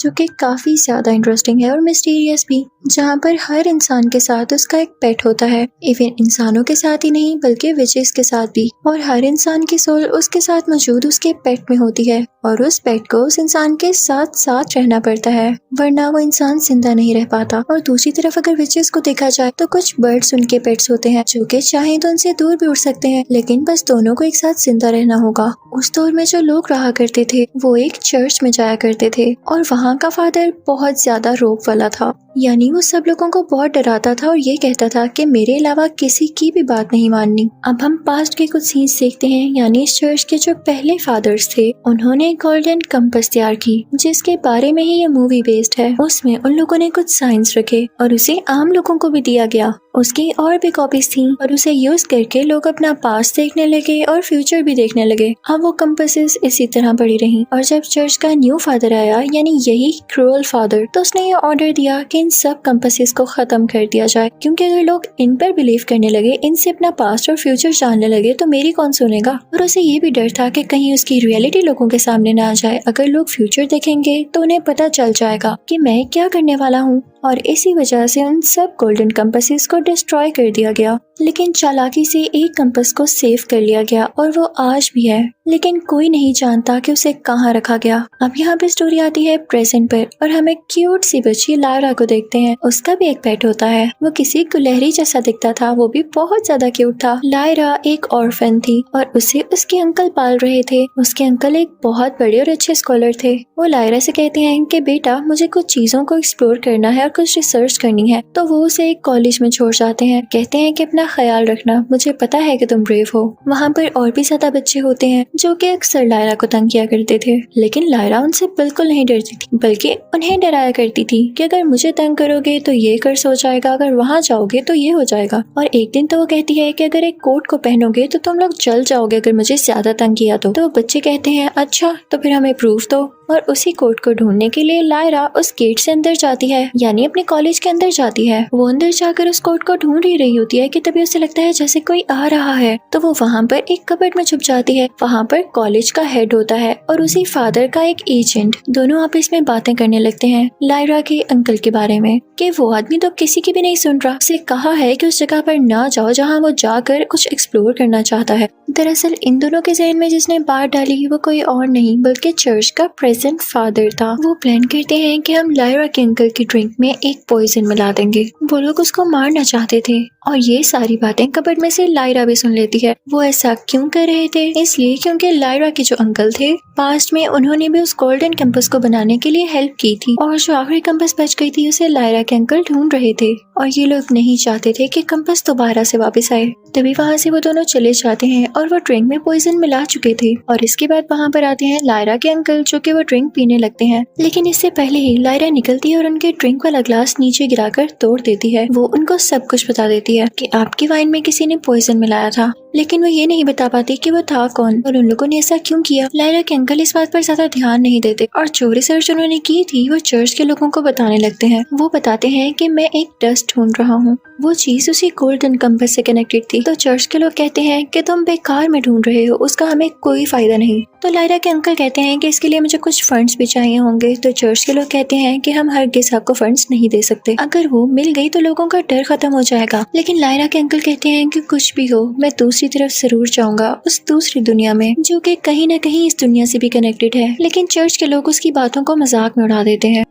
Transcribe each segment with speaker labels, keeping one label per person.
Speaker 1: जो कि काफी ज्यादा इंटरेस्टिंग है और मिस्टीरियस भी, जहाँ पर हर इंसान के साथ उसका एक पेट होता है। इवन इंसानों के साथ ही नहीं बल्कि विचेस के साथ भी, और हर इंसान की सोल उसके साथ मौजूद उसके पेट में होती है और उस पेट को उस इंसान के साथ साथ रहना पड़ता है, वरना वो इंसान जिंदा नहीं रह पाता। और दूसरी तरफ अगर विचेस को देखा जाए तो कुछ बर्ड्स उनके पेट्स होते हैं जो कि चाहे तो उनसे दूर भी उड़ सकते हैं, लेकिन बस दोनों को एक साथ जिंदा रहना होगा। उस दौर में जो लोग रहा करते थे वो एक चर्च में जाया करते थे और वहाँ का फादर बहुत ज्यादा रोब वाला था, यानी वो सब लोगों को बहुत डराता था और ये कहता था कि मेरे अलावा किसी की भी बात नहीं माननी। अब हम पास्ट के कुछ सीन्स देखते हैं, यानी इस चर्च के जो पहले फादर्स थे उन्होंने गोल्डन कंपास तैयार की जिसके बारे में ही ये मूवी बेस्ड है। उसमें उन लोगों ने कुछ साइंस रखे और उसे आम लोगों को भी दिया गया। उसकी और भी कॉपीज थी और उसे यूज करके लोग अपना पास्ट देखने लगे और फ्यूचर भी देखने लगे। अब वो कंपासेस इसी तरह पड़ी रही और जब चर्च का न्यू फादर आया, यानी यही क्रूअल फादर, तो उसने ये ऑर्डर दिया कि इन सब कंपासेस को खत्म कर दिया जाए, क्योंकि अगर लोग इन पर बिलीव करने लगे, इनसे अपना पास्ट और फ्यूचर जानने लगे तो मेरी कौन सुनेगा। और उसे ये भी डर था कि कहीं उसकी रियलिटी लोगों के सामने ना आ जाए। अगर लोग फ्यूचर देखेंगे तो उन्हें पता चल जाएगा कि मैं क्या करने वाला हूँ, और इसी वजह से उन सब गोल्डन कंपासेस को डिस्ट्रॉय कर दिया गया। लेकिन चालाकी से एक कंपास को सेव कर लिया गया और वो आज भी है, लेकिन कोई नहीं जानता कि उसे कहाँ रखा गया। अब यहाँ पे स्टोरी आती है प्रेजेंट पर और हम एक क्यूट सी बच्ची लायरा को देखते हैं। उसका भी एक पेट होता है, वो किसी गुलहरी जैसा दिखता था, वो भी बहुत ज्यादा क्यूट था। लायरा एक ऑर्फन थी और उसे उसके अंकल पाल रहे थे। उसके अंकल एक बहुत बड़े और अच्छे स्कॉलर थे। वो लायरा से कहते हैं कि बेटा मुझे कुछ चीजों को एक्सप्लोर करना है और कुछ रिसर्च करनी है, तो वो उसे एक कॉलेज में छोड़ जाते हैं। कहते हैं कि अपना ख्याल रखना, मुझे पता है कि तुम ब्रेव हो। वहाँ पर और भी ज्यादा बच्चे होते हैं जो कि अक्सर लायरा को तंग किया करते थे, लेकिन लायरा उनसे बिल्कुल नहीं डरती थी, बल्कि उन्हें डराया करती थी कि अगर मुझे तंग करोगे तो ये कर्ज हो जाएगा, अगर वहाँ जाओगे तो ये हो जाएगा। और एक दिन तो वो कहती है कि अगर एक कोट को पहनोगे तो तुम लोग जल जाओगे अगर मुझे ज्यादा तंग किया तो बच्चे कहते हैं अच्छा तो फिर हमें प्रूफ दो। और उसी कोट को ढूंढने के लिए लायरा उस गेट से अंदर जाती है, यानी अपने कॉलेज के अंदर जाती है। वो अंदर जाकर उस कोट को ढूंढ ही रही होती है कि तभी उसे लगता है जैसे कोई आ रहा है, तो वो वहाँ पर एक कबर्ड में छुप जाती है। वहाँ पर कॉलेज का हेड होता है और उसी फादर का एक एजेंट। दोनों आपस में बातें करने लगते हैं लायरा के अंकल के बारे में कि वो आदमी तो किसी की भी नहीं सुन रहा, उसे कहा है कि उस जगह पर ना जाओ जहाँ वो जाकर कुछ एक्सप्लोर करना चाहता है। दरअसल इन दोनों के जहन में जिसने बात डाली वो कोई और नहीं बल्कि चर्च का प्रेजेंट फादर था। वो प्लान करते हैं कि हम लायरा के अंकल की ड्रिंक में एक पॉइजन मिला देंगे। वो लोग उसको मारना चाहते थे और ये सारी बातें कबर्ड में से लायरा भी सुन लेती है। वो ऐसा क्यों कर रहे थे? इसलिए क्योंकि लायरा के जो अंकल थे पास्ट में उन्होंने भी उस गोल्डन कंपास को बनाने के लिए हेल्प की थी और जो आखिरी कंपास बच गई थी उसे लायरा के अंकल ढूंढ रहे थे और ये लोग नहीं चाहते थे कि कंपास दोबारा से वापस आए। तभी वहाँ से वो दोनों चले जाते हैं और वो ड्रिंक में पॉइजन मिला चुके थे। और इसके बाद वहाँ पर आते हैं लायरा के अंकल जो कि वो ड्रिंक पीने लगते हैं, लेकिन इससे पहले ही लायरा निकलती है और उनके ड्रिंक वाला ग्लास नीचे गिराकर तोड़ देती है। वो उनको सब कुछ बता देती है कि आपकी वाइन में किसी ने पॉइजन मिलाया था, लेकिन वो ये नहीं बता पाती कि वो था कौन और उन लोगों ने ऐसा क्यों किया। लायरा के अंकल इस बात पर ज्यादा ध्यान नहीं देते और जो रिसर्च उन्होंने की थी वो चर्च के लोगों को बताने लगते हैं। वो बताते हैं कि मैं एक डस्ट ढूंढ रहा हूँ, वो चीज उसी गोल्डन कंपास से कनेक्टेड थी। तो चर्च के लोग कहते हैं कि तुम बेकार में ढूंढ रहे हो, उसका हमें कोई फायदा नहीं। तो लायरा के अंकल कहते हैं कि इसके लिए मुझे कुछ फंड्स भी चाहिए होंगे। तो चर्च के लोग कहते हैं कि हम हरगिज़ आपको फंड्स नहीं दे सकते, अगर वो मिल गई तो लोगों का डर खत्म हो जाएगा। लेकिन लायरा के अंकल कहते हैं कि कुछ भी हो मैं दूसरी तरफ जरूर जाऊंगा, उस दूसरी दुनिया में जो कि कहीं न कहीं इस दुनिया से भी कनेक्टेड है। लेकिन चर्च के लोग उसकी बातों को मजाक में उड़ा देते हैं।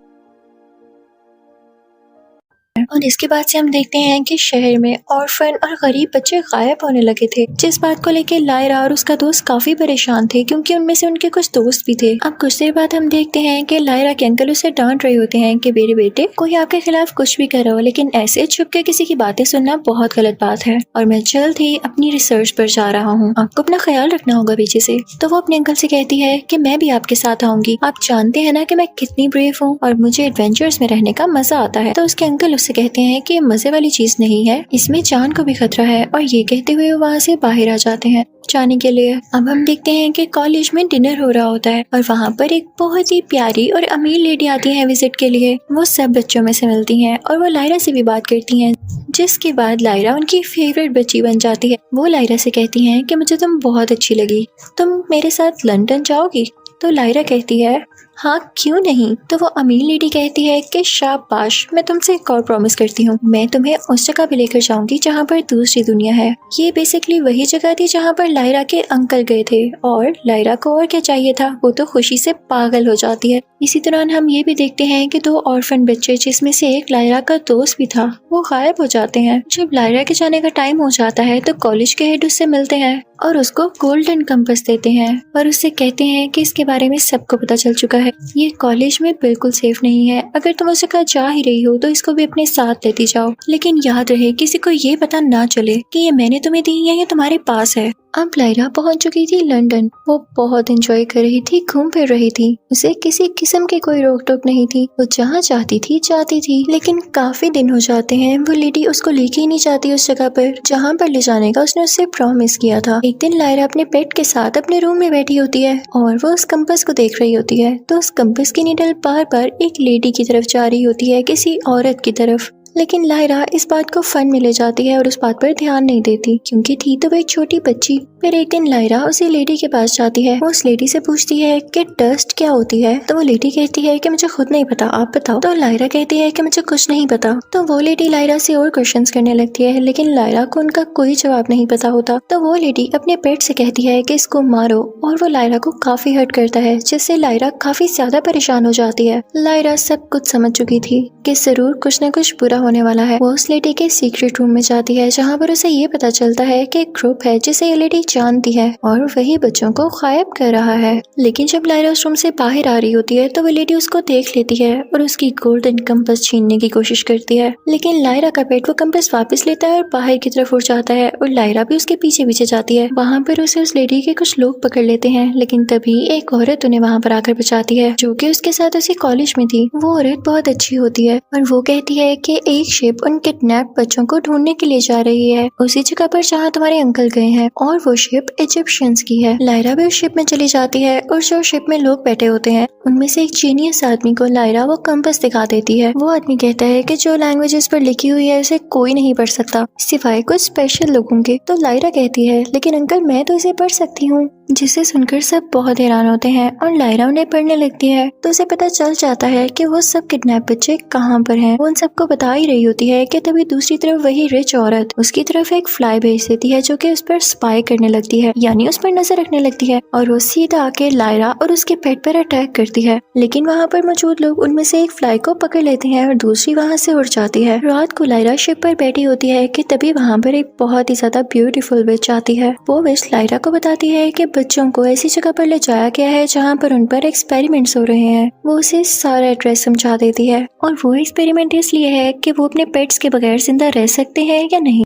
Speaker 1: और इसके बाद से हम देखते हैं कि शहर में ऑर्फन और गरीब बच्चे गायब होने लगे थे, जिस बात को लेकर लायरा और उसका दोस्त काफी परेशान थे क्योंकि उनमें से उनके कुछ दोस्त भी थे। अब कुछ देर बाद हम देखते हैं कि लायरा के अंकल उसे डांट रहे होते हैं कि मेरे बेटे कोई आपके खिलाफ कुछ भी कर रहा हो, लेकिन ऐसे छुप के किसी की बातें सुनना बहुत गलत बात है और मैं जल्द ही अपनी रिसर्च पर जा रहा हूँ, आपको अपना ख्याल रखना होगा पीछे से। तो वो अपने अंकल से कहती है कि मैं भी आपके साथ आऊंगी, आप जानते हैं ना कि मैं कितनी ब्रेव हूँ और मुझे एडवेंचर्स में रहने का मजा आता है। तो उसके अंकल उससे कहते हैं कि मजे वाली चीज नहीं है, इसमें जान को भी खतरा है, और ये कहते हुए वहाँ से बाहर आ जाते हैं जाने के लिए। अब हम देखते हैं कि कॉलेज में डिनर हो रहा होता है और वहाँ पर एक बहुत ही प्यारी और अमीर लेडी आती है विजिट के लिए। वो सब बच्चों में से मिलती हैं और वो लायरा से भी बात करती हैं, जिसके बाद लायरा उनकी फेवरेट बच्ची बन जाती है। वो लायरा से कहती हैं कि मुझे तुम बहुत अच्छी लगी, तुम मेरे साथ लंदन जाओगी? तो लायरा कहती है हाँ क्यों नहीं। तो वो अमीर लेडी कहती है कि शाबाश, मैं तुमसे एक और प्रॉमिस करती हूँ, मैं तुम्हें उस जगह पे लेकर जाऊंगी जहाँ पर दूसरी दुनिया है। ये बेसिकली वही जगह थी जहाँ पर लायरा के अंकल गए थे और लायरा को और क्या चाहिए था, वो तो खुशी से पागल हो जाती है। इसी दौरान हम ये भी देखते हैं कि 2 ऑर्फन बच्चे, जिसमें से एक लायरा का दोस्त भी था, वो गायब हो जाते हैं। जब लायरा के जाने का टाइम हो जाता है तो कॉलेज के हेड उससे मिलते हैं और उसको गोल्डन कंपास देते हैं और उससे कहते हैं कि इसके बारे में सबको पता चल चुका है, ये कॉलेज में बिल्कुल सेफ नहीं है। अगर तुम उसे कहा जा ही रही हो तो इसको भी अपने साथ लेती जाओ, लेकिन याद रहे किसी को ये पता ना चले कि ये मैंने तुम्हें दी है या तुम्हारे पास है। अब लायरा पहुंच चुकी थी लंदन। वो बहुत एंजॉय कर रही थी, घूम फिर रही थी, उसे किसी किस्म की कोई रोक टोक नहीं थी। वो जहाँ चाहती थी जाती थी। लेकिन काफी दिन हो जाते हैं, वो लेडी उसको लेके ही नहीं जाती उस जगह पर जहाँ पर ले जाने का उसने उससे प्रॉमिस किया था। एक दिन लायरा अपने पेट के साथ अपने रूम में बैठी होती है और वो उस कंपास को देख रही होती है तो उस कंपास की नीडल बार बार एक लेडी की तरफ जा रही होती है, किसी औरत की तरफ। लेकिन लायरा इस बात को फन में ले जाती है और उस बात पर ध्यान नहीं देती, क्योंकि थी तो वो एक छोटी बच्ची। फिर एक दिन लायरा उसी लेडी के पास जाती है। वो उस लेडी से पूछती है कि डस्ट क्या होती है। तो वो लेडी कहती है कि मुझे खुद नहीं पता, आप बताओ। तो लायरा कहती है कि मुझे कुछ नहीं पता। तो वो लेडी लायरा से और क्वेश्चंस करने लगती है, लेकिन लायरा को उनका कोई जवाब नहीं पता होता। तो वो लेडी अपने पेट से कहती है कि इसको मारो और वो लायरा को काफी हर्ट करता है, जिससे लायरा काफी ज्यादा परेशान हो जाती है। लायरा सब कुछ समझ चुकी थी कि जरूर कुछ न कुछ बुरा होने वाला है। वो उस लेडी के सीक्रेट रूम में जाती है जहाँ पर उसे ये पता चलता है कि एक ग्रुप है जिसे ये लेडी जानती है और वही बच्चों को गायब कर रहा है। लेकिन जब लायरा उस रूम से बाहर आ रही होती है तो वो लेडी उसको देख लेती है और उसकी गोल्डन कंपास छीनने की कोशिश करती है। लेकिन लायरा का पेट वो कंपास वापस लेता है और बाहर की तरफ उड़ जाता है और लायरा भी उसके पीछे पीछे जाती है। वहाँ पर उसे उस लेडी के कुछ लोग पकड़ लेते हैं, लेकिन तभी एक औरत उन्हें वहाँ पर आकर बचाती है, जो कि उसके साथ उसी कॉलेज में थी। वो औरत बहुत अच्छी होती है और वो कहती है कि एक शिप उन किडनैप बच्चों को ढूंढने के लिए जा रही है, उसी जगह पर जहाँ तुम्हारे अंकल गए हैं, और वो शिप इजिप्शियंस की है। लायरा भी उस शिप में चली जाती है और जो शिप में लोग बैठे होते हैं उनमें से एक जीनियस आदमी को लायरा वो कंपास दिखा देती है। वो आदमी कहता है कि जो लैंग्वेज इस पर लिखी हुई है उसे कोई नहीं पढ़ सकता सिवाय कुछ स्पेशल लोगों के। तो लायरा कहती है, लेकिन अंकल मैं तो इसे पढ़ सकती हूँ, जिसे सुनकर सब बहुत हैरान होते हैं और लायरा उन्हें पढ़ने लगती है। तो उसे पता चल जाता है कि वो सब किडनैप बच्चे कहाँ पर हैं। वो उन सबको बता ही रही होती है कि तभी दूसरी तरफ वही रिच औरत उसकी तरफ एक फ्लाई भेज देती है, जो कि उस पर स्पाई करने लगती है, यानी उस पर नजर रखने लगती है, और वो सीधा आके लायरा और उसके पेट पर अटैक करती है। लेकिन वहाँ पर मौजूद लोग उनमें से एक फ्लाई को पकड़ लेते हैं और दूसरी वहाँ से उड़ जाती है। रात को लायरा शिप पर बैठी होती है कि तभी वहाँ पर एक बहुत ही ज्यादा ब्यूटीफुल विच आती है। वो विच लायरा को बताती है कि बच्चों को ऐसी जगह पर ले जाया गया है जहाँ पर उन पर एक्सपेरिमेंट्स हो रहे हैं। वो उसे सारा एड्रेस समझा देती है और वो एक्सपेरिमेंट इसलिए है कि वो अपने पेट्स के बगैर जिंदा रह सकते हैं या नहीं।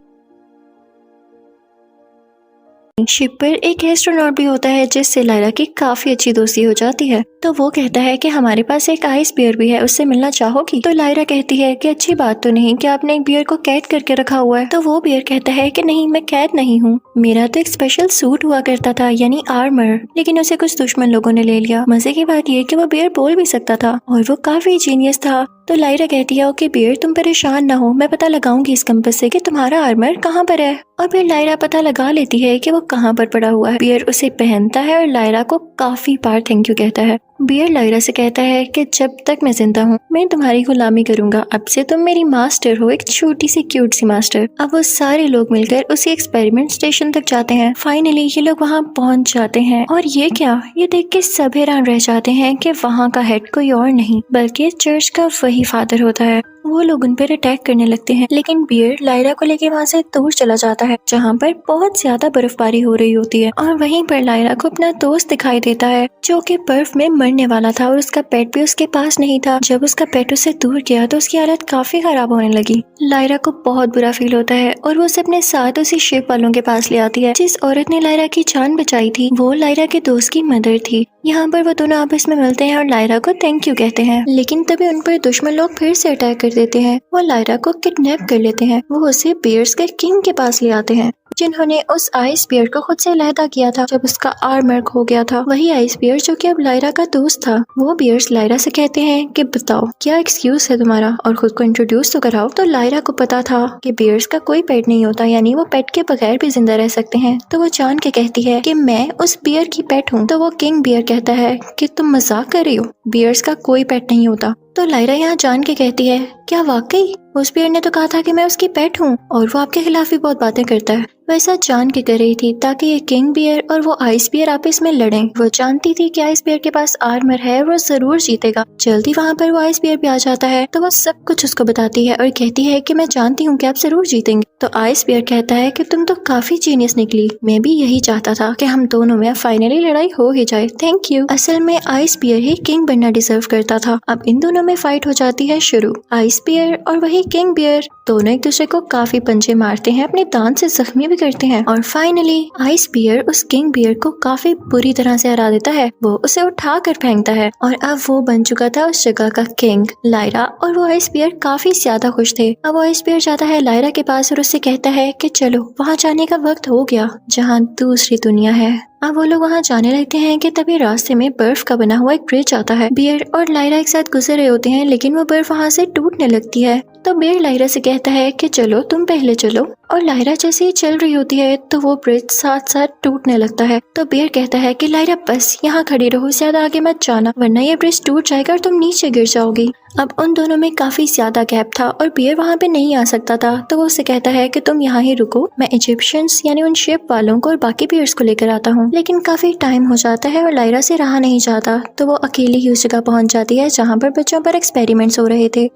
Speaker 1: शिप पर एक एस्ट्रोनॉट भी होता है जिससे लायरा की काफी अच्छी दोस्ती हो जाती है। तो वो कहता है कि हमारे पास एक आइस बियर भी है, उससे मिलना चाहोगी? तो लायरा कहती है कि अच्छी बात तो नहीं कि आपने एक बियर को कैद करके रखा हुआ है। तो वो बियर कहता है कि नहीं, मैं कैद नहीं हूँ, मेरा तो एक स्पेशल सूट हुआ करता था, यानी आर्मर, लेकिन उसे कुछ दुश्मन लोगों ने ले लिया। मजे की बात ये कि वो बियर बोल भी सकता था और वो काफी जीनियस था। तो लायरा कहती है, ओके बियर तुम परेशान ना हो, मैं पता लगाऊंगी इस कंपास से कि तुम्हारा आर्मर कहाँ पर है। और फिर लायरा पता लगा लेती है कि वो कहाँ पर पड़ा हुआ है। बियर उसे पहनता है और लायरा को काफी बार थैंक यू कहता है। बियर लायरा से कहता है कि जब तक मैं जिंदा हूँ मैं तुम्हारी गुलामी करूंगा, अब से तुम मेरी मास्टर हो, एक छोटी सी क्यूट सी मास्टर। अब वो सारे लोग मिलकर उसी एक्सपेरिमेंट स्टेशन तक जाते हैं। फाइनली ये लोग वहाँ पहुँच जाते हैं और ये क्या, ये देख के सब हैरान रह जाते हैं कि वहाँ का हेड कोई और नहीं बल्कि चर्च का वही फादर होता है। वो लोग उन पर अटैक करने लगते हैं, लेकिन बियर लायरा को लेके वहाँ से दूर चला जाता है जहाँ पर बहुत ज्यादा बर्फबारी हो रही होती है। और वहीं पर लायरा को अपना दोस्त दिखाई देता है जो कि बर्फ में मरने वाला था और उसका पेट भी उसके पास नहीं था। जब उसका पेट उससे दूर गया तो उसकी हालत काफी खराब होने लगी। लायरा को बहुत बुरा फील होता है और वो उसे अपने साथ उसी शिप वालों के पास ले आती है। जिस औरत ने लायरा की जान बचाई थी वो लायरा के दोस्त की मदर थी। यहाँ पर वो दोनों आपस में मिलते हैं और लायरा को थैंक यू कहते हैं, लेकिन तभी उन पर दुश्मन लोग फिर से अटैक कर देते हैं। वो लायरा को किडनैप कर लेते हैं। वो उसे बियर्स के किंग के पास ले आते हैं। जिन्होंने उस आइस बियर को खुद से अलहदा किया था जब उसका आर्मर खो गया था। वही आइस बियर जो कि अब लायरा का दोस्त था। वो बियर्स लायरा से कहते हैं कि बताओ क्या एक्सक्यूज है तुम्हारा और खुद को इंट्रोड्यूस तो कराओ। तो लायरा को पता था कि बियर्स का कोई पेट नहीं होता, यानी वो पेट के बगैर भी जिंदा रह सकते हैं। तो वो जान के कहती है कि मैं उस बियर की पेट हूँ। तो वो किंग बियर कहता है कि तुम मजाक कर रही हो, बियर्स का कोई पेट नहीं होता। तो लायरा यहाँ जान के कहती है क्या वाकई? उस बियर ने तो कहा था कि मैं उसकी पेट हूँ और वो आपके खिलाफ भी बहुत बातें करता है। वैसा जान के कर रही थी ताकि ये किंग बियर और वो आइस बियर आपस में लड़ें। वो जानती थी कि आइस बियर के पास आर्मर है और वो जरूर जीतेगा। जल्दी वहाँ पर वो आइस बियर भी आ जाता है तो वो सब कुछ उसको बताती है और कहती है कि मैं जानती हूँ कि आप जरूर जीतेंगे। तो आइस बियर कहता है कि तुम तो काफी जीनियस निकली, मैं भी यही चाहता था कि हम दोनों में फाइनली लड़ाई हो ही जाए, थैंक यू। असल में आइस बियर ही किंग बनना डिजर्व करता था। अब इन दोनों में फाइट हो जाती है शुरू। आइस बियर और वही किंग बियर दोनों एक दूसरे को काफी पंचे मारते हैं, अपने दांत से जख्मी भी करते हैं और फाइनली आइस बियर उस किंग बियर को काफी बुरी तरह से हरा देता है। वो उसे उठा कर फेंकता है और अब वो बन चुका था उस जगह का किंग। लायरा और वो आइस बियर काफी ज्यादा खुश थे। अब वो आइस बियर जाता है लायरा के पास और उससे कहता है कि चलो वहाँ जाने का वक्त हो गया जहाँ दूसरी दुनिया है। अब वो लोग वहाँ जाने लगते हैं कि तभी रास्ते में बर्फ का बना हुआ एक ब्रिज आता है। बियर और लायरा एक साथ गुजर रहे होते हैं लेकिन वो बर्फ वहाँ से टूटने लगती है। तो बियर लायरा से कहता है कि चलो तुम पहले चलो और लायरा जैसे ही चल रही होती है तो वो ब्रिज साथ साथ टूटने लगता है। तो बियर कहता है कि लायरा बस यहाँ खड़ी रहो, ज्यादा आगे मत जाना वरना ये ब्रिज टूट जाएगा और तुम नीचे गिर जाओगी। अब उन दोनों में काफी ज्यादा गैप था और बियर वहाँ पे नहीं आ सकता था। तो वो उसे कहता है कि तुम यहाँ ही रुको, मैं इजिप्शियंस यानी उन शिप वालों को और बाकी बियर्स को लेकर आता हूँ। लेकिन काफी टाइम हो जाता है और लायरा से रहा नहीं जाता तो वो अकेली ही उस जगह पहुंच जाती है जहाँ पर बच्चों पर एक्सपेरिमेंट्स हो रहे थे।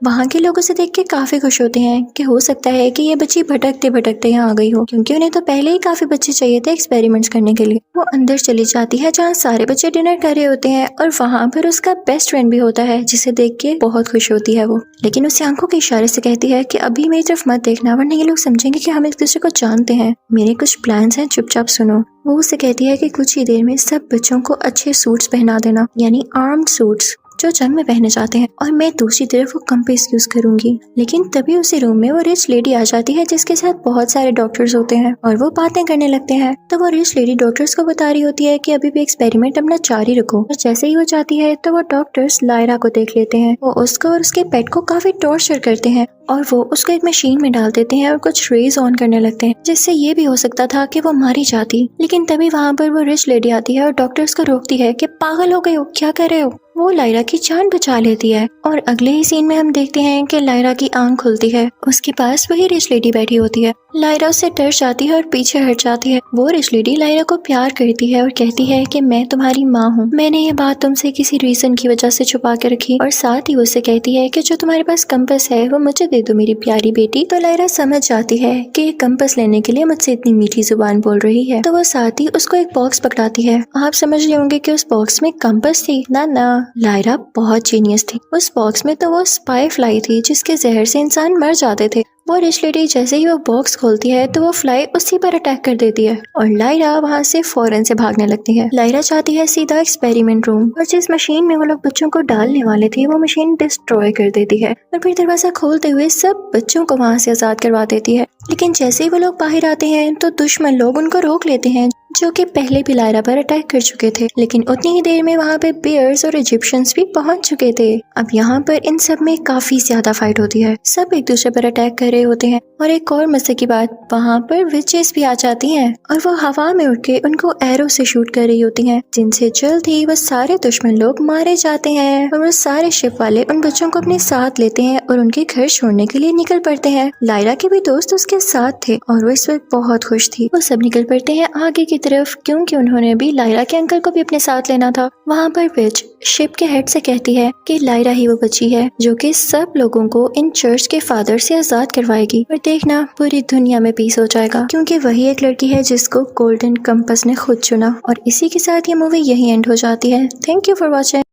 Speaker 1: वहाँ के लोग उसे देख के काफी खुश होते हैं कि हो सकता है कि ये बच्ची भटकते भटकते यहाँ आ गई हो, क्योंकि उन्हें तो पहले ही काफी बच्चे चाहिए थे एक्सपेरिमेंट्स करने के लिए। वो अंदर चली जाती है जहाँ सारे बच्चे डिनर कर रहे होते हैं और वहाँ पर उसका बेस्ट फ्रेंड भी होता है जिसे देख के बहुत खुश होती है वो। लेकिन उसे आंखों के इशारे से कहती है कि अभी मेरी तरफ मत देखना वरना ये लोग समझेंगे कि हम एक दूसरे को जानते हैं, मेरे कुछ प्लान्स हैं, चुपचाप सुनो। वो उसे कहती है कि कुछ ही देर में सब बच्चों को अच्छे सूट्स पहना देना, यानी आर्म्ड सूट्स जो जंग में पहने जाते हैं, और मैं दूसरी तरफ वो कंपास यूज करूंगी। लेकिन तभी उसी रूम में वो रिच लेडी आ जाती है जिसके साथ बहुत सारे डॉक्टर्स होते हैं और वो बातें करने लगते हैं। तो वो रिच लेडी डॉक्टर्स को बता रही होती है कि अभी भी एक्सपेरिमेंट अपना जारी रखो। और जैसे ही वो जाती है तो वो डॉक्टर्स लायरा को देख लेते हैं। वो उसको और उसके पेट को काफी टॉर्चर करते हैं और वो उसको एक मशीन में डाल देते हैं और कुछ रेज ऑन करने लगते हैं जिससे ये भी हो सकता था कि वो मारी जाती। लेकिन तभी वहाँ पर वो रिच लेडी आती है और डॉक्टर्स को रोकती है कि पागल हो गए हो, क्या कर रहे हो। वो लायरा की जान बचा लेती है और अगले ही सीन में हम देखते हैं कि लायरा की आंख खुलती है, उसके पास वही रिच लेडी बैठी होती है। लायरा उससे डर जाती है और पीछे हट जाती है। वो रिच लेडी लायरा को प्यार करती है और कहती है कि मैं तुम्हारी माँ हूँ, मैंने ये बात तुमसे किसी रीजन की वजह से छुपा के रखी। और साथ ही उससे कहती है कि जो तुम्हारे पास कंपास है वो मुझे दे दो मेरी प्यारी बेटी। तो लायरा समझ जाती है कि ये कंपास लेने के लिए मुझसे इतनी मीठी जुबान बोल रही है। तो वो साथ ही उसको एक बॉक्स पकड़ाती है। आप समझ रहे होंगे कि उस बॉक्स में कंपास थी। ना, लायरा बहुत जीनियस थी। उस बॉक्स में तो वो स्पाई फ्लाई थी जिसके जहर से इंसान मर जाते थे। वो रिच लेडी जैसे ही वो बॉक्स खोलती है तो वो फ्लाई उसी पर अटैक कर देती है और लायरा वहाँ से फौरन से भागने लगती है। लायरा चाहती है सीधा एक्सपेरिमेंट रूम, और जिस मशीन में वो लोग बच्चों को डालने वाले थे वो मशीन डिस्ट्रॉय कर देती है और फिर दरवाजा खोलते हुए सब बच्चों को वहाँ से आजाद करवा देती है। लेकिन जैसे ही वो लोग बाहर आते हैं तो दुश्मन लोग उनको रोक लेते हैं जो कि पहले भी लायरा पर अटैक कर चुके थे। लेकिन उतनी ही देर में वहाँ पे बियर्स और इजिप्शियंस भी पहुंच चुके थे। अब यहाँ पर इन सब में काफी ज्यादा फाइट होती है, सब एक दूसरे पर अटैक कर रहे होते हैं। और एक और मजे की बात, वहाँ पर विचेस भी आ जाती हैं और वो हवा में उड़ के उनको एरो से शूट कर रही होती हैं, जिनसे जल्द ही वो सारे दुश्मन लोग मारे जाते हैं। और वो सारे शिप वाले उन बच्चों को अपने साथ लेते हैं और उनके घर छोड़ने के लिए निकल पड़ते हैं। लायरा के भी दोस्त उसके साथ थे और वो इस वक्त बहुत खुश थी। वो सब निकल पड़ते हैं आगे की तरफ क्योंकि उन्होंने भी लायरा के अंकल को भी अपने साथ लेना था। वहाँ पर विच शिप के हेड से कहती है कि लायरा ही वो बच्ची है जो कि सब लोगों को इन चर्च के फादर से आजाद करवाएगी और देखना पूरी दुनिया में पीस हो जाएगा, क्योंकि वही एक लड़की है जिसको गोल्डन कंपास ने खुद चुना। और इसी के साथ ये मूवी यही एंड हो जाती है। Thank you for watching.